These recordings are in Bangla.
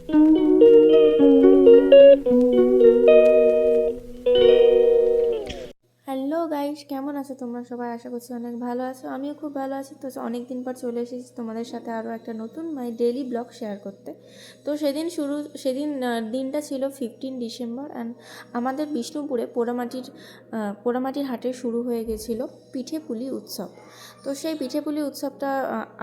হ্যালো গাইস, কেমন আছো তোমরা সবাই? আশা করছি অনেক ভালো আছো। আমিও খুব ভালো আছি। তো অনেক দিন পর চলে এসেছি তোমাদের সাথে আরও একটা নতুন ডেইলি ব্লগ শেয়ার করতে। তো সেদিন দিনটা ছিল 15 ডিসেম্বর অ্যান্ড আমাদের বিষ্ণুপুরে পোড়ামাটির হাটে শুরু হয়ে গেছিলো পিঠেপুলি উৎসব। তো সেই পিঠেপুলি উৎসবটা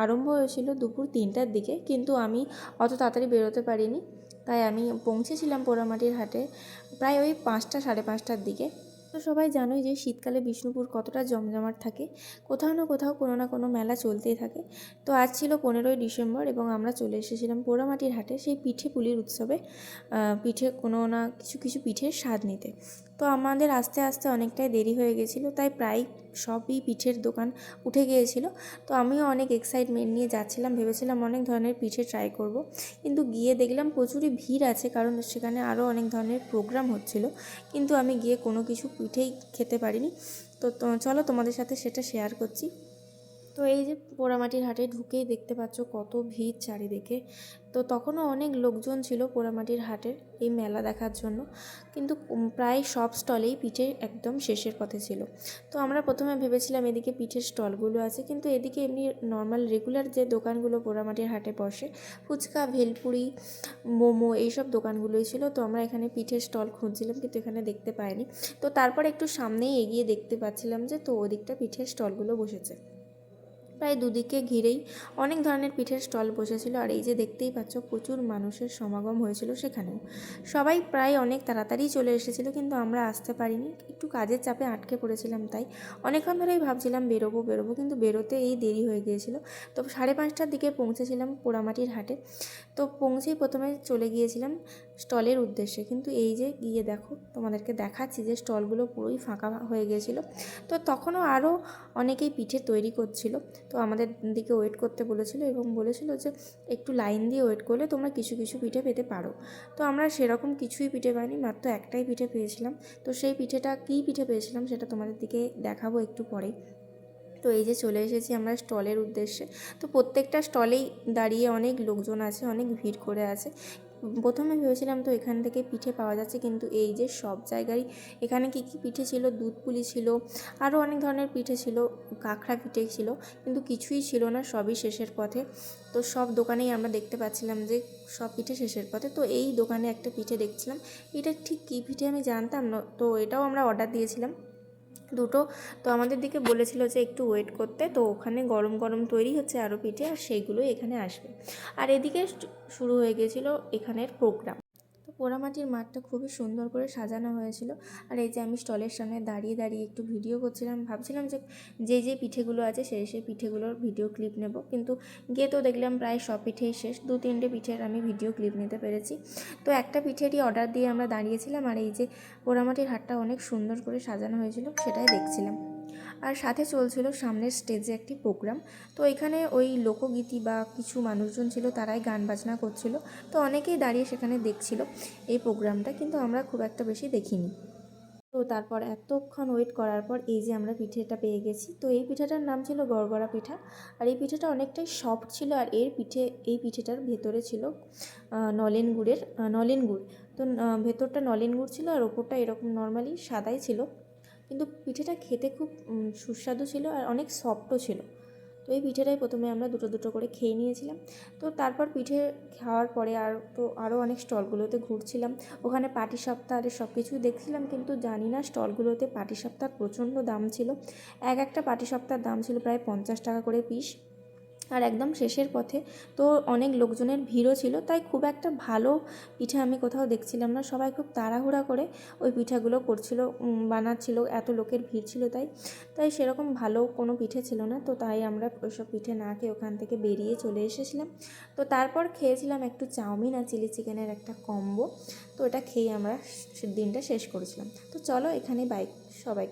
আরম্ভ হয়েছিল দুপুর 3টার দিকে, কিন্তু আমি অত তাড়াতাড়ি বেরোতে পারিনি। তাই আমি পৌঁছেছিলাম পোড়ামাটির হাটে প্রায় ওই 5টা সাড়ে 5টার দিকে। তো সবাই জানোই যে শীতকালে বিষ্ণুপুর কতটা জমজমাট থাকে, কোথাও না কোথাও কোনো না কোনো মেলা চলতেই থাকে। তো আজ ছিল 15ই ডিসেম্বর এবং আমরা চলে এসেছিলাম পোড়ামাটির হাটে সেই পিঠে পুলির উৎসবে পিঠে কোনো না কিছু কিছু পিঠের স্বাদ নিতে। তো আমাদের আস্তে আস্তে অনেকটাই দেরি হয়ে গেছিলো, তাই প্রায় সবই পিঠের দোকান উঠে গিয়েছিলো। তো আমিও অনেক এক্সাইটমেন্ট নিয়ে যাচ্ছিলাম, ভেবেছিলাম অনেক ধরনের পিঠে ট্রাই করব, কিন্তু গিয়ে দেখলাম প্রচুরই ভিড় আছে, কারণ সেখানে আরও অনেক ধরনের প্রোগ্রাম হচ্ছিলো। কিন্তু আমি গিয়ে কোনো কিছু পিঠেই খেতে পারিনি। তো চলো তোমাদের সাথে সেটা শেয়ার করছি। তো এই যে পোড়ামাটির হাটে ঢুকেই দেখতে পাচ্ছ কত ভিড় চারিদিকে। তো তখনও অনেক লোকজন ছিল পোড়ামাটির হাটের এই মেলা দেখার জন্য, কিন্তু প্রায় সব স্টলেই পিঠে একদম শেষের পথে ছিল। তো আমরা প্রথমে ভেবেছিলাম এদিকে পিঠের স্টলগুলো আছে, কিন্তু এদিকে এমনি নর্মাল রেগুলার যে দোকানগুলো পোড়ামাটির হাটে বসে, ফুচকা, ভেলপুরি, মোমো, এইসব দোকানগুলোই ছিল। তো আমরা এখানে পিঠের স্টল খুঁজছিলাম, কিন্তু এখানে দেখতে পাইনি। তো তারপর একটু সামনেই এগিয়ে দেখতে পাচ্ছিলাম যে তো ওদিকটা পিঠের স্টলগুলো বসেছে। প্রায় দুদিকে ঘিরেই অনেক ধরনের পিঠের স্টল বসেছিল, আর এই যে দেখতেই পাচ্ছ প্রচুর মানুষের সমাগম হয়েছিল সেখানেও। সবাই প্রায় অনেক তাড়াতাড়ি চলে এসেছিলো, কিন্তু আমরা আসতে পারিনি, একটু কাজের চাপে আটকে পড়েছিলাম। তাই অনেকক্ষণ ধরেই ভাবছিলাম বেরোবো, কিন্তু বেরোতে এই দেরি হয়ে গিয়েছিলো। তো 5:30টার দিকে পৌঁছেছিলাম পোড়ামাটির হাটে। তো পৌঁছেই প্রথমে চলে গিয়েছিলাম স্টলের উদ্দেশ্যে, কিন্তু এই যে গিয়ে দেখো, তোমাদেরকে দেখাচ্ছি যে স্টলগুলো পুরোই ফাঁকা হয়ে গিয়েছিলো। তো তখনও আরও অনেকেই পিঠে তৈরি করছিল। তো আমাদের দিকে ওয়েট করতে বলেছিল এবং বলেছিল যে একটু লাইন দিয়ে ওয়েট করলে তোমরা কিছু কিছু পিঠে পেতে পারো। তো আমরা সেরকম কিছুই পিঠে পাইনি, মাত্র একটাই পিঠে পেয়েছিলাম। তো সেই পিঠেটা কী পিঠে পেয়েছিলাম সেটা তোমাদের দিকে দেখাবো একটু পরেই। তো এই যে চলে এসেছি আমরা স্টলের উদ্দেশ্যে। তো প্রত্যেকটা স্টলেই দাঁড়িয়ে অনেক লোকজন আছে, অনেক ভিড় করে আছে। প্রথমে ভেবেছিলাম তো এখান থেকে পিঠে পাওয়া যাচ্ছে, কিন্তু এই যে সব জায়গায় এখানে কী কী পিঠে ছিল, দুধ পুলি ছিল, আরও অনেক ধরনের পিঠে ছিল, কাঁকড়া পিঠে ছিল, কিন্তু কিছুই ছিল না, সবই শেষের পথে। তো সব দোকানেই আমরা দেখতে পাচ্ছিলাম যে সব পিঠে শেষের পথে। তো এই দোকানে একটা পিঠে দেখছিলাম, এটা ঠিক কী পিঠে আমি জানতাম না, তো এটাও আমরা অর্ডার দিয়েছিলাম দুটো। তো আমাদের দিকে বলেছিল যে একটু ওয়েট করতে, তো ওখানে গরম গরম তৈরি হচ্ছে আরও পিঠে, আর সেইগুলোই এখানে আসবে। আর এদিকে শুরু হয়ে গিয়েছিল এখানের প্রোগ্রাম। তো পোড়ামাটির মাঠটা খুবই সুন্দর করে সাজানো হয়েছিল। আর এই যে আমি স্টলের সামনে দাঁড়িয়ে দাঁড়িয়ে একটু ভিডিও করছিলাম, ভাবছিলাম যে যে পিঠেগুলো আছে সেই পিঠেগুলোর ভিডিও ক্লিপ নেব, কিন্তু গিয়ে তো দেখলাম প্রায় সব পিঠেই শেষ। 2-3টে পিঠের আমি ভিডিও ক্লিপ নিতে পেরেছি। তো একটা পিঠেরই অর্ডার দিয়ে আমরা দাঁড়িয়েছিলাম, আর এই যে পোড়ামাটির হাটটা অনেক সুন্দর করে সাজানো হয়েছিল সেটাই দেখছিলাম। আর সাথে চলছিল সামনের স্টেজে একটি প্রোগ্রাম। তো এখানে ওই লোকগীতি বা কিছু মানুষজন ছিল, তারাই গান বাজনা করছিল। তো অনেকেই দাঁড়িয়ে সেখানে দেখছিল এই প্রোগ্রামটা, কিন্তু আমরা খুব একটা বেশি দেখিনি। তো তারপর এতক্ষণ ওয়েট করার পর এই যে আমরা পিঠেটা পেয়ে গেছি। তো এই পিঠাটার নাম ছিল গড়গড়া পিঠা। আর এই পিঠাটা অনেকটাই সফট ছিল, আর এই পিঠেটার ভেতরে ছিল নলেন গুড়। তো ভেতরটা নলেন গুড় ছিল, আর ওপরটা এরকম নর্মালি সাদাই ছিল, কিন্তু পিঠেটা খেতে খুব সুস্বাদু ছিল আর অনেক সফটও ছিল। তো এই পিঠেটাই প্রথমে আমরা দুটো দুটো করে খেয়ে নিয়েছিলাম। তো তারপর পিঠে খাওয়ার পরে আরও অনেক স্টলগুলোতে ঘুরছিলাম, ওখানে পাটিসাপটা আর সব কিছুই দেখছিলাম, কিন্তু জানি না স্টলগুলোতে পাটিসাপটার প্রচণ্ড দাম ছিল। একটা পাটিসাপটার দাম ছিল প্রায় 50 টাকা করে পিস। আর একদম শেষের পথে তো অনেক লোকজনের ভিড়ও ছিল, তাই খুব একটা ভালো পিঠা আমি কোথাও দেখছিলাম না। সবাই খুব তাড়াহুড়া করে ওই পিঠাগুলো করছিল, বানাচ্ছিল, এত লোকের ভিড় ছিল, তাই সেরকম ভালো কোনো পিঠে ছিল না। তো তাই আমরা ওইসব পিঠে না খেয়ে ওখান থেকে বেরিয়ে চলে এসেছিলাম। তো তারপর খেয়েছিলাম একটু চাউমিন আর চিলি চিকেনের একটা কম্বো। তো এটা খেয়ে আমরা দিনটা শেষ করেছিলাম। তো চলো এখানে বাই সবাই।